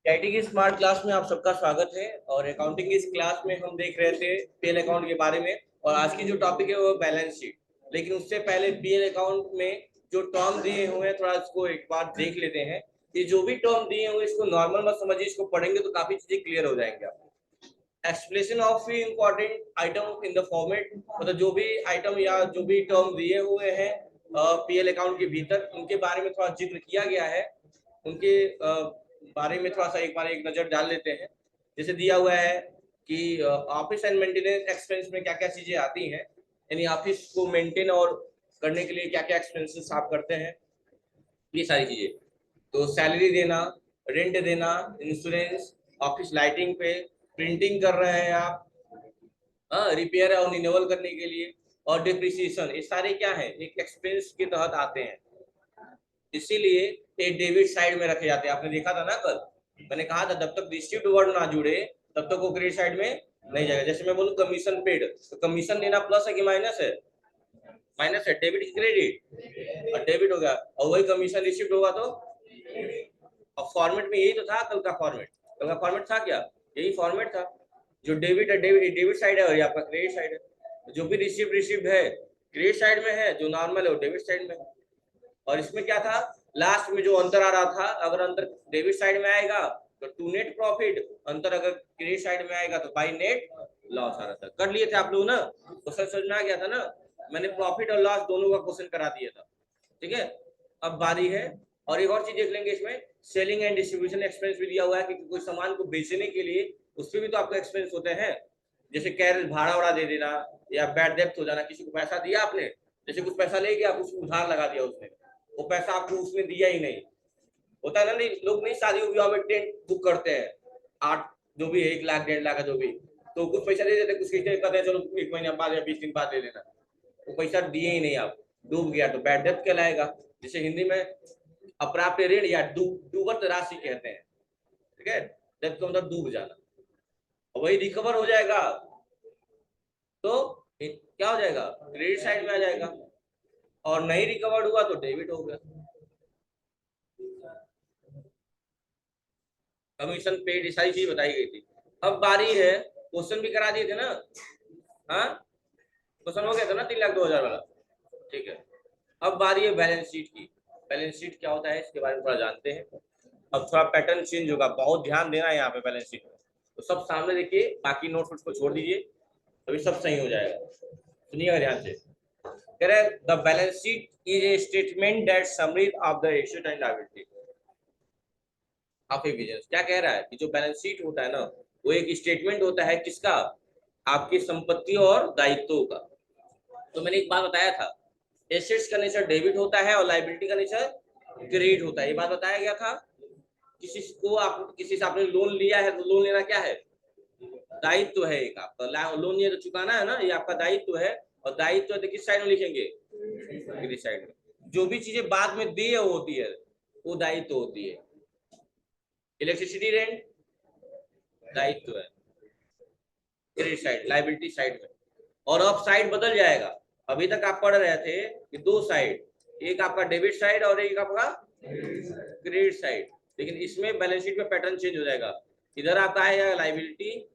IT की smart class में आप सबका स्वागत है। और अकाउंटिंग की इस क्लास में हम देख रहे थे पीएल अकाउंट के बारे में। और आज की जो टॉपिक है वो बैलेंस शीट। लेकिन उससे पहले पीएल अकाउंट में जो टर्म दिए हुए हैं थोड़ा इसको एक बार देख लेते हैं। ये जो भी टर्म दिए हुए इसको नॉर्मल मत समझिए, इसको पढ़ेंगे तो काफी चीजें क्लियर हो जाएंगे आपको। Explanation of important item in the format, मतलब जो भी आइटम या जो भी टर्म दिए हुए हैं पीएल अकाउंट के भीतर उनके बारे में थोड़ा जिक्र किया गया है। उनके बारे में थोड़ा सा एक बार एक नजर डाल लेते हैं। जैसे दिया हुआ है कि ऑफिस एंड मेंटेनेंस एक्सपेंस में क्या क्या चीजें आती हैं, यानी ऑफिस को मेंटेन और करने के लिए क्या क्या एक्सपेंसेस आप करते हैं, ये सारी चीजें। तो सैलरी देना, रेंट देना, इंश्योरेंस, ऑफिस लाइटिंग पे, प्रिंटिंग कर रहे हैं आप, रिपेयर और रिन्यूअल करने के लिए, और डिप्रिसिएशन, ये सारे क्या है एक एक्सपेंस के तहत आते हैं। इसीलिए ये डेबिट साइड में रखे जाते हैं। आपने देखा था ना कल मैंने कहा था जब तक रिसीव्ड वर्ड ना जुड़े तब तक वो क्रेडिट साइड में नहीं जाएगा। जैसे मैं बोलूं कमीशन पेड, तो कमीशन देना प्लस है कि माइनस है? माइनस है। डेबिट की क्रेडिट, और डेबिट हो गया, और वही कमीशन रिसीव्ड होगा तो। और फॉर्मेट में यही तो था कल का फॉर्मेट। कल का फॉर्मेट था क्या? यही फॉर्मेट था। जो डेबिट है डेबिट साइड है, और ये आपका क्रेडिट साइड है। जो भी रिसीव्ड है क्रेडिट साइड में है, जो नॉर्मल है वो डेबिट साइड में है। और इसमें क्या था, लास्ट में जो अंतर आ रहा था, अगर अंतर डेबिट साइड में आएगा तो टू नेट प्रॉफिट, अंतर अगर क्रेडिट साइड में आएगा तो बाई नेट लॉस आ रहा था। कर लिए थे आप लोग ना, क्वेश्चन समझ में आ गया था ना? मैंने प्रॉफिट और लॉस दोनों का क्वेश्चन करा दिया था। ठीक है, अब बारी है। और एक और चीज देख लेंगे इसमें, सेलिंग एंड डिस्ट्रीब्यूशन एक्सपेंस भी दिया हुआ है कि कोई सामान को बेचने के लिए उस पर भी तो आपको एक्सपेंस होते हैं। जैसे कैरेज भाड़ा वाड़ा दे देना, या बैड डेप्थ हो जाना, किसी को पैसा दिया आपने, जैसे कुछ पैसा ले गया कुछ उधार लगा दिया उसने, वो पैसा आपको उसने दिया ही नहीं। होता है ना, नहीं लोग नहीं शादी विवाह में टेंट बुक करते हैं, 8 जो भी है 1 लाख 1.5 लाख का जो भी, तो कुछ पैसा दे देते, कुछ कहते हैं चलो 1 महीने बाद या 20 दिन बाद दे देना। वो पैसा दिए ही नहीं, आप डूब गया तो बैड डेप्थ कहलाएगा। जैसे हिंदी में अप्राप्य ऋण या डूबत राशि कहते हैं। ठीक है, डेप्थ का मतलब डूब जाना, और वही रिकवर हो जाएगा तो क्या हो जाएगा, क्रेडिट साइड में आ जाएगा। और नहीं रिकवर्ड हुआ तो डेबिट हो गया। कमीशन पेड, सारी चीज बताई गई थी। अब बारी है, क्वेश्चन भी करा दिए थे ना? हाँ, क्वेश्चन हो गया था ना 3,02,000 वाला। ठीक है, अब बारी है बैलेंस शीट की। बैलेंस शीट क्या होता है इसके बारे में थोड़ा जानते हैं। अब थोड़ा पैटर्न चेंज होगा, बहुत ध्यान देना है यहाँ पे बैलेंस शीट में। तो सब सामने देखिए, बाकी नोट्स को छोड़ दीजिए, अभी सब सही हो जाएगा। सुनिएगा ध्यान से। कह रहे the balance sheet is a statement that summaries of the asset and liability of A business. क्या कह रहा है कि जो बैलेंस शीट होता है ना, वो एक स्टेटमेंट होता है किसका, आपकी संपत्ति और दायित्वों का। तो मैंने एक बात बताया था, एसेट्स का नेचर डेबिट होता है और लायबिलिटी का नेचर क्रेडिट होता है। ये बात बताया गया था। किसी को आप किसी से आपने लोन लिया है तो लोन लेना क्या है, दायित्व है एक आपका। लोन ये तो चुकाना है ना, ये आपका दायित्व है। और दायित्व तो किस साइड में लिखेंगे, क्रेडिट साइड में। जो भी चीजें बाद में देय होती है वो दायित्व होती है। इलेक्ट्रिसिटी रेंट दायित्व है क्रेडिट साइड, लायबिलिटी साइड में। और अब साइड बदल जाएगा। अभी तक आप पढ़ रहे थे कि दो साइड, एक आपका डेबिट साइड और एक आपका क्रेडिट साइड। लेकिन इसमें बैलेंस शीट में पैटर्न चेंज हो जाएगा। इधर आपका आएगा लायबिलिटी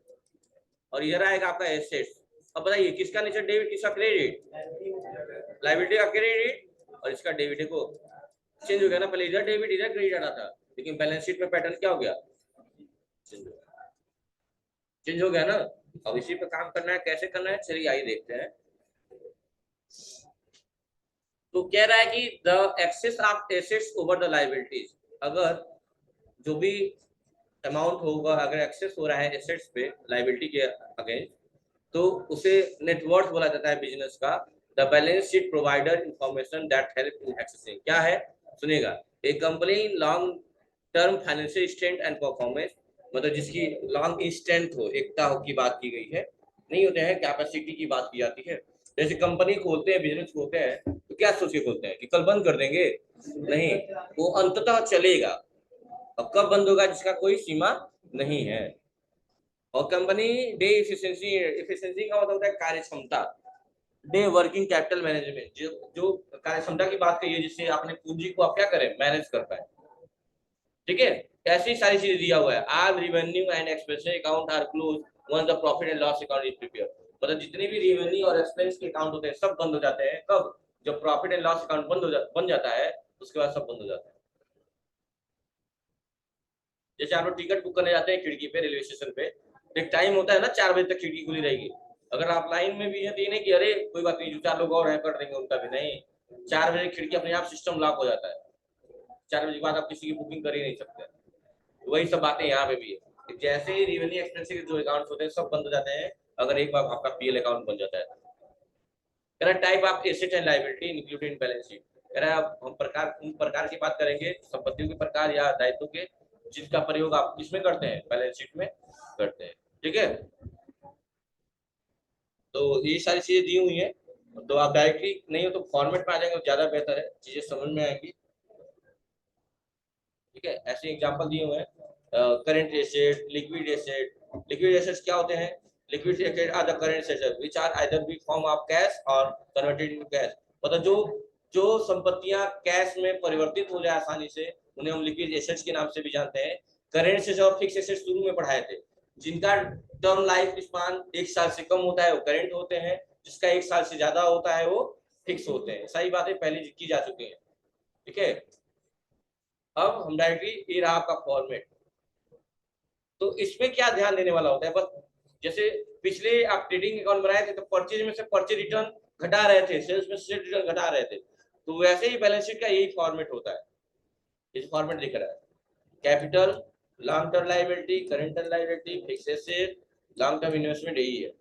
और इधर आएगा आपका एसेट्स। अब बताइए किसका नेचर डेबिट किसका क्रेडिट? लायबिलिटी का क्रेडिट और इसका डेबिट। देखो चेंज हो गया ना, पहले इधर डेबिट इधर क्रेडिट आ रहा था, लेकिन बैलेंस शीट में पैटर्न क्या हो गया, चेंज हो गया ना। अब इसी पे काम करना है, कैसे करना है चलिए आइए देखते हैं। तो कह रहा है कि the excess of assets over the liabilities, अगर जो भी अमाउंट होगा, अगर एक्सेस हो रहा है एसेट्स पे लायबिलिटी के अगेंस्ट, तो उसे नेटवर्थ बोला जाता है बिजनेस का। The balance sheet provider information that help in assessing, क्या है सुनिएगा, a company long term financial strength and performance, मतलब जिसकी लॉन्ग स्ट्रेंथ हो, एकता हो की बात की गई है, नहीं होते हैं कैपेसिटी की बात की जाती है। जैसे कंपनी खोलते हैं, बिजनेस खोलते हैं तो क्या सोच के खोलते हैं कि कल बंद कर देंगे, नहीं, वो अंततः चलेगा। और कब बंद होगा जिसका कोई सीमा नहीं है। और कंपनी डे इफिशिएंसी, इफिशिएंसी का मतलब होता है कार्य क्षमता। डे वर्किंग कैपिटल मैनेजमेंट, जो कार्य क्षमता की बात कही है, जिससे अपने पूंजी को आप क्या करें, मैनेज कर पाए। ठीक है, कैसी सारी चीजें दिया हुआ है, all revenue and expense account are close when the profit and loss account is prepare. मतलब जितने भी रेवेन्यू और एक्सपेंस के अकाउंट होते हैं सब बंद हो जाते हैं। कब? जब प्रॉफिट एंड लॉस अकाउंट बन जाता है उसके बाद सब बंद हो जाता है। जैसे आप लोग टिकट बुक करने जाते हैं खिड़की पे रेलवे स्टेशन पे, एक टाइम होता है ना 4 बजे तक खिड़की खुली रहेगी। अगर आप लाइन में भी है तो ये नहीं कि अरे कोई बात नहीं, जो 4 लोग और हैं कर देंगे उनका भी, नहीं, 4 बजे खिड़की अपने आप सिस्टम लॉक हो जाता है। 4 बजे के बाद आप किसी की बुकिंग कर ही नहीं सकते। वही सब बातें यहाँ पे भी है। जैसे ही रेवेन्यू एक्सपेंस के जो अकाउंट होते हैं सब बंद हो जाते हैं अगर एक बार आपका पीएल अकाउंट बन जाता है। कह रहा type of asset and liability included in balance sheet. कह रहा है हम उन प्रकार की बात करेंगे संपत्तियों के प्रकार या दायित्वों के जिसका प्रयोग आप किसमें करते हैं, बैलेंस शीट में करते हैं। ठीक है, तो ये सारी चीजें दी हुई है, तो आप डायरेक्टली नहीं हो तो फॉर्मेट में आ जाएंगे तो ज्यादा बेहतर है, चीजें समझ में आएंगी। ठीक है, ऐसे एग्जांपल दिए हुए हैं, current asset, liquid asset. Liquid assets क्या होते हैं? Liquid asset are the current asset which are either be form of cash और कन्वर्टेड इनटू कैश। मतलब जो जो संपत्तियां कैश में परिवर्तित हो जाए आसानी से उन्हें हम लिक्विड एसेट्स के नाम से भी जानते हैं। करंट एसेट्स और फिक्स एसेट्स शुरू में पढ़ाए थे। जिनका टर्म लाइफ स्पान 1 साल से कम होता है वो करंट होते हैं, जिसका 1 साल से ज्यादा होता है वो फिक्स होते हैं। सही बातें पहले की जा चुकी है। ठीक है, अब हम डायरेक्टली ये रहा आपका फॉर्मेट। तो इसमें क्या ध्यान देने वाला होता है, बस जैसे पिछले आप ट्रेडिंग अकाउंट बनाए थे तो परचेज में से परचेज रिटर्न घटा रहे थे, सेल्स में सेल्स रिटर्न घटा रहे थे, तो वैसे ही बैलेंस शीट का यही फॉर्मेट होता है। इस फॉर्मेट दिख रहा है, capital, long term liability, current term liability, fixed asset, long term investment, यही है।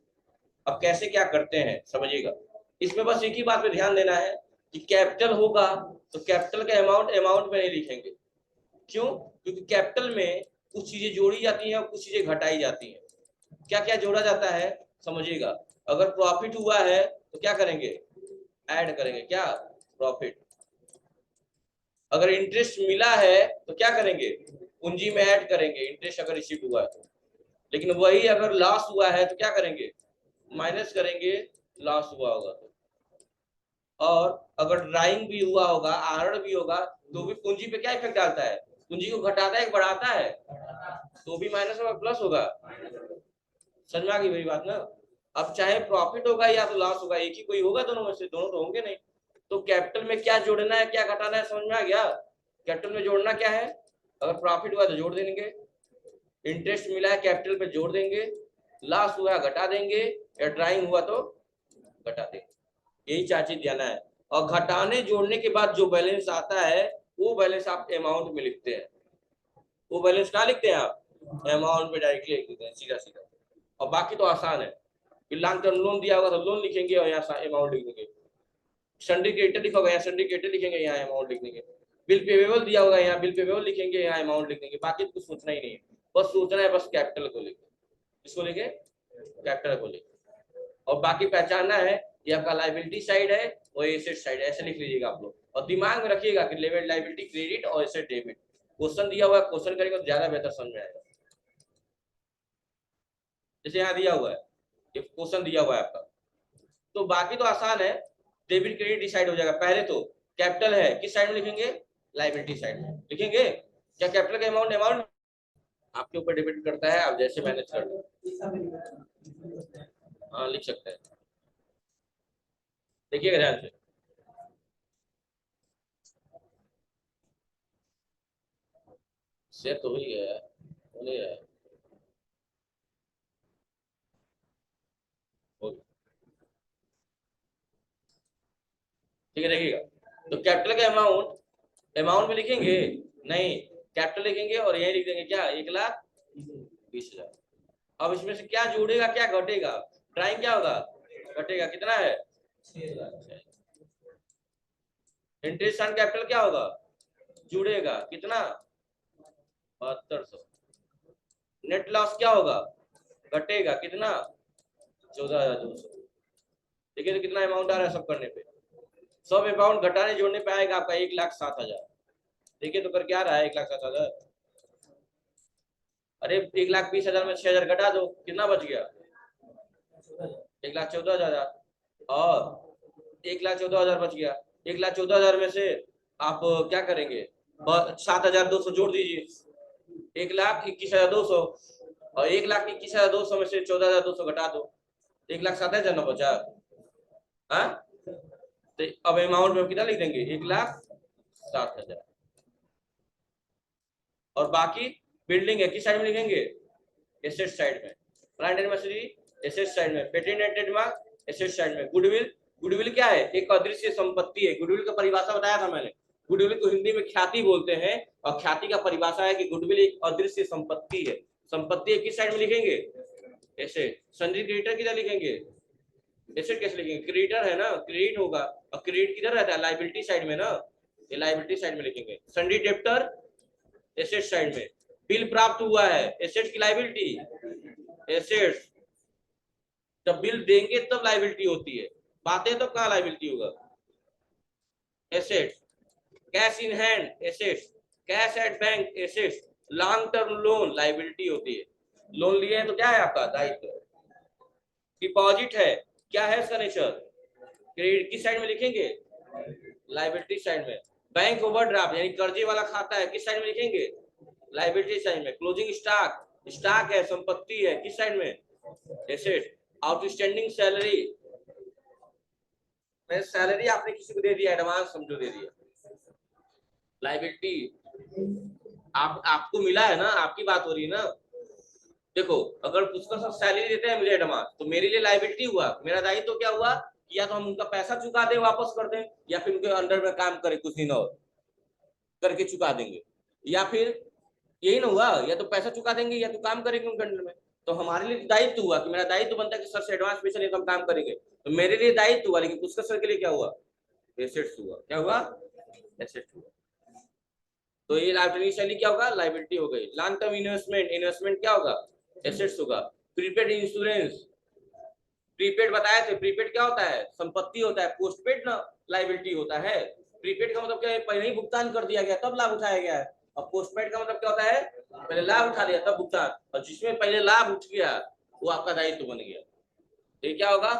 अब कैसे क्या करते हैं समझिएगा। इसमें बस एक ही बात पे ध्यान देना है कि कैपिटल होगा तो कैपिटल का अमाउंट अमाउंट में नहीं लिखेंगे। क्यों? क्योंकि कैपिटल में कुछ चीजें जोड़ी जाती हैं और कुछ चीजें घटाई जाती हैं। क्या क्या जोड़ा जाता है समझिएगा। अगर प्रॉफिट हुआ है तो क्या करेंगे, ऐड करेंगे, क्या, प्रॉफिट। अगर इंटरेस्ट मिला है तो क्या करेंगे, पूंजी में ऐड करेंगे, इंटरेस्ट अगर रिसीव हुआ है तो। लेकिन वही अगर लॉस हुआ है तो क्या करेंगे, माइनस करेंगे, लॉस हुआ होगा तो। और अगर ड्राइंग भी हुआ होगा, आहरण भी होगा, तो भी पूंजी पे क्या इफेक्ट डालता है, पूंजी को घटाता है बढ़ाता है, तो भी माइनस होगा प्लस होगा। समझ में आ गई मेरी बात ना। अब चाहे प्रॉफिट होगा या तो लॉस होगा, एक ही कोई होगा दोनों में से, दोनों तो होंगे नहीं। तो कैपिटल में क्या जोड़ना है क्या घटाना है समझ में आ गया। कैपिटल में जोड़ना क्या है, अगर प्रॉफिट हुआ तो जोड़ देंगे, इंटरेस्ट मिला है कैपिटल पे जोड़ देंगे, लॉस हुआ घटा देंगे, या ड्राइंग हुआ तो घटा देंगे। यही 4 चीज ध्यान है। और घटाने जोड़ने के बाद जो बैलेंस आता है वो बैलेंस आप अमाउंट में लिखते हैं। वो बैलेंस कहाँ लिखते हैं आप, अमाउंट में डायरेक्टली लिख देते हैं सीधा सीधा। और बाकी तो आसान है, लॉन्ग टर्म लोन दिया होगा तो लोन लिखेंगे और यहाँ अमाउंट लिख देंगे। सिंडिकेटेड लिखा होगा यहाँ सिंडिकेटेड लिखेंगे, यहाँ अमाउंट लिख देंगे। बिल पेबल दिया होगा यहाँ बिल पेबल लिखेंगे, यहाँ अमाउंट लिख देंगे। बाकी तो कुछ सोचना ही नहीं है, बस सोचना है बस कैपिटल को लेके। किसको लेके, कैपिटल को लेके। और बाकी पहचानना है ये आपका लाइबिलिटी साइड है और एसेट साइड है, ऐसे लिख लीजिएगा आप लोग। और दिमाग में रखिएगा कि लेवल लाइबिलिटी क्रेडिट और एसेट डेबिट। क्वेश्चन दिया हुआ है, क्वेश्चन करेंगे तो ज्यादा बेहतर समझ में आएगा। जैसे यहाँ दिया हुआ है, ये क्वेश्चन दिया हुआ है आपका, तो बाकी तो आसान है। डेबिट क्रेडिट डिसाइड हो जाएगा। पहले तो कैपिटल है किस साइड में लिखेंगे, लाइबिलिटी साइड में लिखेंगे। क्या कैपिटल का अमाउंट अमाउंट आपके ऊपर डिपेंड करता है, आप जैसे मैनेज कर लो। हाँ लिख सकते हैं, देखिएगा ध्यान से। सेट तो हो ही गया है, होने गया है। ठीक है देखिएगा, तो कैपिटल का अमाउंट अमाउंट में लिखेंगे, नहीं कैपिटल लिखेंगे और यही लिख देंगे क्या, 1,20,000। अब इसमें से क्या जोड़ेगा क्या घटेगा, ड्राइंग क्या होगा, घटेगा, कितना है 6,000। इंटरेस्ट ऑन कैपिटल क्या होगा, जुड़ेगा, कितना 7200। नेट लॉस क्या होगा, घटेगा, कितना 14,200। देखिए तो कितना अमाउंट आ रहा है सब करने पे। सब अमाउंट घटाने जोड़ने पे आएगा आपका 1,07,000। देखिए तो कर क्या रहा है 1,07,000। अरे 1,20,000 में 6,000 घटा दो, कितना बच गया 1,14,000। और 1,14,000 बच गया। 1,14,000 में से आप क्या करेंगे, 7,200 जोड़ दीजिए। 1,21,200 और 1,21,200 में से 14,200 घटा दो, 1,07,000 ना बचा। हाँ, तो अब अमाउंट में कितना लिख देंगे, 1,07,000। और बाकी बिल्डिंग है किस साइड में लिखेंगे, एसेट साइड में, plant and machinery asset side में, patent and trademark asset side में, गुडविल, गुडविल क्या है, एक अदृश्य संपत्ति है। गुडविल का परिभाषा बताया था मैंने, गुडविल को हिंदी में ख्याति बोलते हैं और ख्याति का परिभाषा है कि गुडविल एक अदृश्य संपत्ति है। संपत्ति है किस साइड में लिखेंगे, एसेट। सन्ड्री क्रेडिटर किधर लिखेंगे, एसेट कैसे लिखेंगे, क्रेडिटर है ना, क्रेडिट होगा, और क्रेडिट किधर रहता है, लायबिलिटी साइड में ना, ये लायबिलिटी साइड में लिखेंगे। सन्ड्री डेब्टर एसेट साइड में, बिल प्राप्त हुआ है, एसेट की लायबिलिटी, एसेट्स। जब बिल देंगे तब लायबिलिटी होती है, बातें तब कहाँ लायबिलिटी होगा, asset. Cash in hand assets, cash at bank assets, long term loan liability होती है, लोन लिए हैं तो क्या है आपका दायित्व। डिपॉजिट है, क्या है इसका नेचर, क्रेडिट किस साइड में लिखेंगे, लायबिलिटी साइड में। बैंक ओवरड्राफ्ट यानी कर्जे वाला खाता है, किस साइड में लिखेंगे, लायबिलिटी साइड में। क्लोजिंग स्टॉक, स्टॉक है, संपत्ति है, किस साइड में, एसेट। आउटस्टैंडिंग सैलरी, मैं सैलरी आपने किसी को दे दिया, एडवांस समझो दे दिया, लायबिलिटी। आपको मिला है ना, आपकी बात हो रही है ना। देखो अगर उसका सब सैलरी देते हैं मुझे एडवांस, तो मेरे लिए लायबिलिटी हुआ, मेरा दायित्व तो क्या हुआ, या तो हम उनका पैसा चुका दें, वापस कर दें, या फिर उनके अंडर में काम करें कुछ दिन और करके चुका देंगे, या फिर यही ना हुआ, या तो पैसा चुका देंगे या तो काम करेंगे उनके अंडर में। तो हमारे लिए दायित्व हुआ कि मेरा दायित्व बनता है कि सर से एडवांस पैसा नहीं तो हम काम करेंगे, तो मेरे लिए दायित्व हुआ, लेकिन उसका सर के लिए क्या हुआ, एसेट्स हुआ। क्या हुआ, एसेट्स हुआ। तो ये लायबिलिटी शैली क्या होगा, लायबिलिटी हो गई। लॉन्ग टर्म इन्वेस्टमेंट, इन्वेस्टमेंट क्या होगा, एसेट्स होगा। प्रीपेड इंश्योरेंस, प्रीपेड बताए थे, प्रीपेड क्या होता है, संपत्ति होता है, पोस्टपेड ना लायबिलिटी होता है। प्रीपेड का मतलब क्या है, पहले ही भुगतान कर दिया गया तब लाभ उठाया गया है, और पोस्टपेड का मतलब क्या होता है, पहले लाभ उठा लिया तब भुगतान, और जिसमें पहले लाभ उठ गया वो आपका दायित्व बन गया, ये क्या होगा,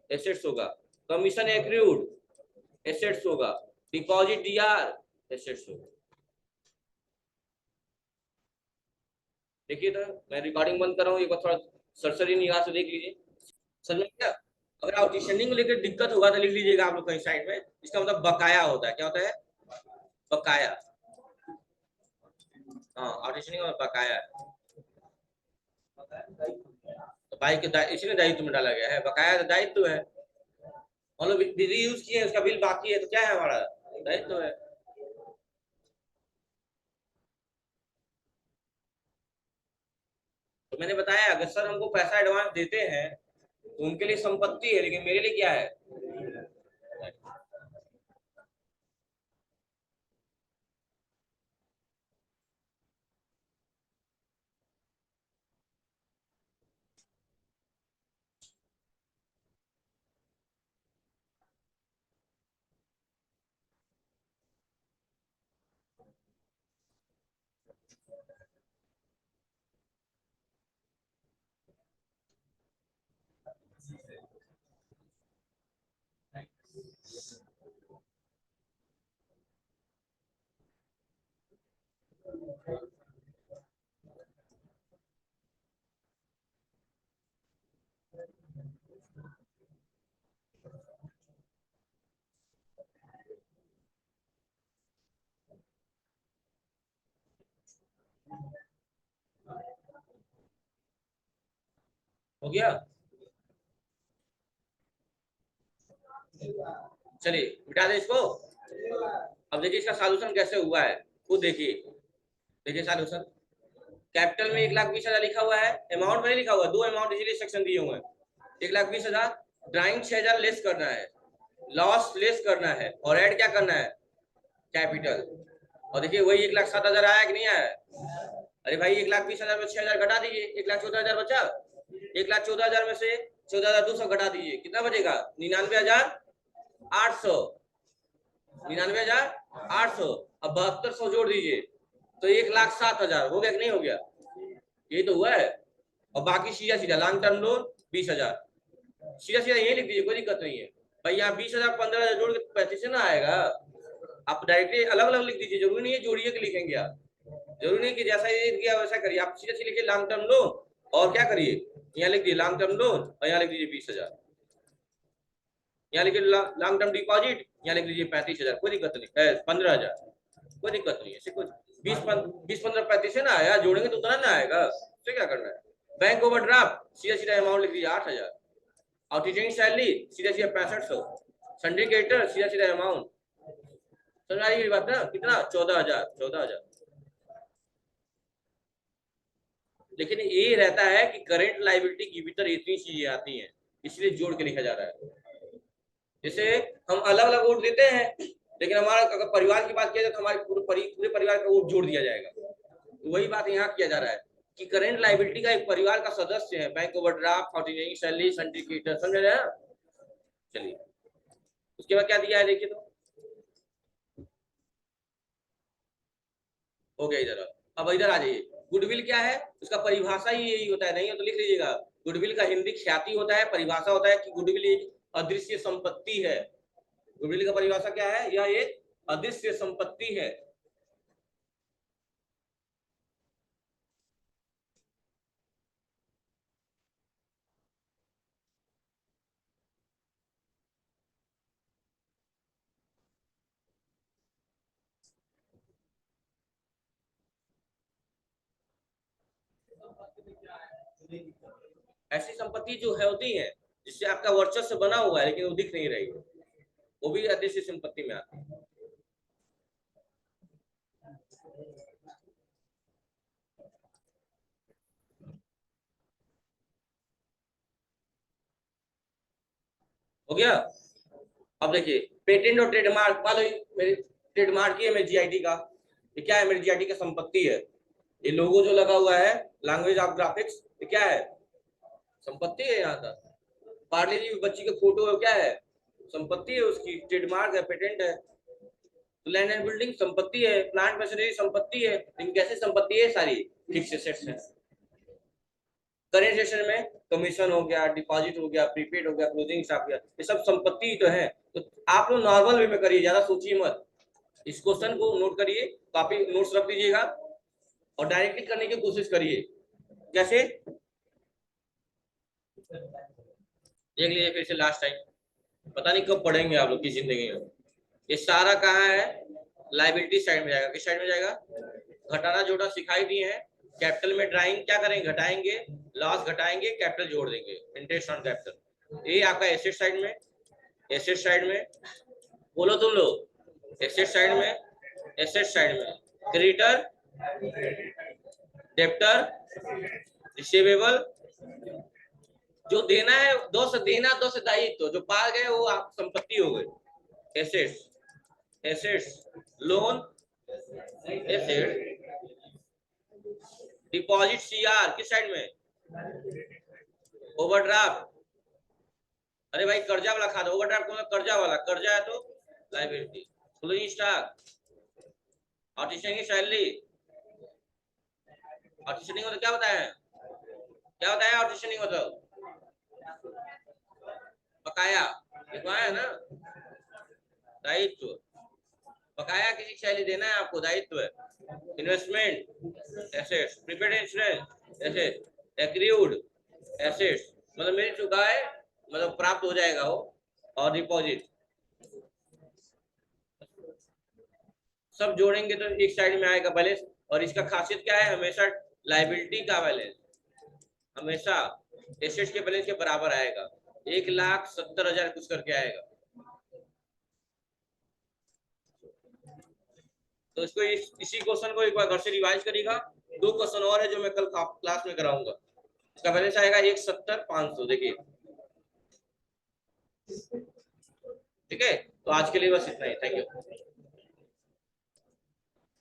एसेट्स होगा। कमीशन एक्रूड, एसेट्स होगा। डिपॉजिट डीआर, एसेट्स होगा। देखिए तो मैं रिकॉर्डिंग बंद कर रहा हूँ, एक बार थोड़ा सरसरी निगाह से देख लीजिए, समझ में क्या। अगर आउटस्टैंडिंग को लेकर दिक्कत होगा तो लिख लीजिएगा आप लोग कहीं साइड में, इसका मतलब बकाया होता है, क्या होता है, बकाया। हाँ आउटस्टैंडिंग और बकाया, तो भाई के इसीलिए दायित्व में डाला गया है, बकाया दायित्व है, मतलब बिजली यूज किए उसका बिल बाकी है तो क्या है, हमारा दायित्व है। तो मैंने बताया अगर सर हमको पैसा एडवांस देते हैं तो उनके लिए संपत्ति है, लेकिन मेरे लिए क्या है, हो गया। चलिए मिटा दे इसको। अब देखिए इसका सॉल्यूशन कैसे हुआ है, खुद देखिए, देखिए सॉल्यूशन। कैपिटल में 1,20,000 लिखा हुआ है, अमाउंट में नहीं लिखा हुआ, दो अमाउंट इसीलिए सेक्शन दिए हुए हैं। 1,20,000, ड्राइंग 6,000 लेस करना है, लॉस लेस करना है, और ऐड क्या करना है, कैपिटल। और देखिए वही 1,07,000 आया कि नहीं आया, अरे भाई 1,20,000 में 6,000 घटा दीजिए, 1,14,000 बचा। 1,14,000 में से 14,200 घटा दीजिए, कितना बचेगा, 99,800, 99,800। अब 7,200 जोड़ दीजिए तो 1,07,000 हो गया कि नहीं हो गया, ये तो हुआ है। और बाकी सीधा सीधा लॉन्ग टर्म लोन 20,000, सीधा सीधा यही लिख दीजिए, कोई दिक्कत नहीं है भाई। यहाँ 20,000 15,000 जोड़ के 35 ना आएगा, आप डायरेक्टली अलग अलग लिख दीजिए, जरूरी नहीं है जोड़िए के लिखेंगे आप। जरूरी नहीं कि जैसा ये किया वैसा करिए, आप सीधे सीधे लिखिए लॉन्ग टर्म लोन और क्या करिए, यहाँ लिख दिए लॉन्ग टर्म लोन और यहाँ लिख दीजिए 20,000, यहाँ लिखिए लॉन्ग टर्म डिपॉजिट, यहाँ लिख लीजिए 35,000, कोई दिक्कत नहीं है, 15,000, कोई दिक्कत नहीं है, ऐसे कुछ 20, 15 35 है ना यार, जोड़ेंगे तो उतना ना आएगा, उससे क्या करना है। बैंक ओवरड्राफ्ट सीधा सीधा अमाउंट लिख दीजिए 8,000, और टीचिंग सैलरी सीधा सीधा 6500, सिंडिकेटर सीधा सीधा अमाउंट, समझ आ रही है बात ना, कितना 14,000, 14,000। लेकिन ये रहता है कि करंट लायबिलिटी की भीतर इतनी चीजें आती हैं, इसलिए जोड़ के लिखा जा रहा है। जैसे हम अलग अलग वोट देते हैं, लेकिन हमारा अगर परिवार की बात किया जाए तो हमारे पूरे परिवार का वोट जोड़ दिया जाएगा, तो वही बात यहाँ किया जा रहा है कि करंट लायबिलिटी का एक परिवार का सदस्य है, bank overdraft, outstanding salary, syndicator, समझ रहे हैं। चलिए उसके बाद क्या दिया है देखिए, तो हो गया इधर। अब इधर आ जाइए, गुडविल क्या है, उसका परिभाषा ही यही होता है, नहीं हो तो लिख लीजिएगा, गुडविल का हिंदी ख्याति होता है, परिभाषा होता है कि गुडविल एक अदृश्य संपत्ति है। गुडविल का परिभाषा क्या है, यह एक अदृश्य संपत्ति है। ऐसी संपत्ति जो है होती है जिससे आपका वर्चस्व बना हुआ है लेकिन वो दिख नहीं रही है, वो भी अदृश्य संपत्ति में आती है। हो गया। अब देखिए पेटेंट और ट्रेडमार्क, मान लो मेरे ट्रेडमार्क ही है मेरे जीआईटी का, ये क्या है, मेरी जीआईटी का संपत्ति है, ये लोगो जो लगा हुआ है लैंग्वेज ऑफ ग्राफिक्स, ये क्या है, संपत्ति है। यहाँ का पार्ले जी बच्ची का फोटो है, क्या है, संपत्ति है उसकी, ट्रेडमार्क है, पेटेंट है। तो लैंड एंड बिल्डिंग संपत्ति है, प्लांट मशीनरी संपत्ति है, लेकिन कैसे संपत्ति है, सारी फिक्स एसेट्स है। करेंट सेशन में कमीशन हो गया, डिपॉजिट हो गया, प्रीपेड हो गया, क्लोजिंग स्टॉक हो गया, ये सब संपत्ति ही तो है। तो आप लोग नॉर्मल वे में करिए, ज्यादा सोचिए मत, इस क्वेश्चन को नोट करिए, कॉपी नोट्स रख दीजिएगा और डायरेक्टली करने की कोशिश करिए। जैसे देख लीजिए फिर से लास्ट टाइम, पता नहीं कब पढ़ेंगे आप लोग की जिंदगी में। ये सारा कहाँ है, लाइबिलिटी साइड में जाएगा, किस साइड में जाएगा, घटाना जोड़ना सिखाई दिए हैं। कैपिटल में ड्राइंग क्या करेंगे, घटाएंगे, लॉस घटाएंगे, कैपिटल जोड़ देंगे, इंटरेस्ट ऑन कैपिटल। ये आपका एसेट साइड में, एसेट साइड में बोलो तुम लोग, एसेट साइड में, एसेट साइड में क्रेडिटर, डेप्टर, रिसीवेबल, जो देना है दो से देना, दो से दायित्व, जो पा गए वो आप संपत्ति हो गए, assets, assets, loan, asset, deposit CR किस साइड में, ओवरड्राफ्ट, अरे भाई कर्जा वाला खाता, ओवरड्राफ्ट कौन, कर्जा वाला, कर्जा है तो liability, closing stock, outstanding salary, outstanding मतलब क्या होता है, क्या होता है आउटस्टैंडिंग मतलब, बकाया, लिखवाया है ना, दायित्व, बकाया किसी शैली देना है आपको, दायित्व है। Investment assets, prepaid insurance asset, accrued assets मतलब मिल चुका है, मतलब प्राप्त हो जाएगा वो, और डिपॉजिट, सब जोड़ेंगे तो एक साइड में आएगा बैलेंस। और इसका खासियत क्या है, हमेशा लायबिलिटी का बैलेंस हमेशा एसेट्स के बैलेंस के बराबर आएगा, 1,70,000 कुछ करके आएगा। तो इसको इसी क्वेश्चन को एक बार घर से रिवाइज करिएगा। 2 क्वेश्चन और है जो मैं कल क्लास में कराऊंगा। इसका बैलेंस आएगा 1,70,500, देखिए ठीक है। तो आज के लिए बस इतना ही, थैंक यू।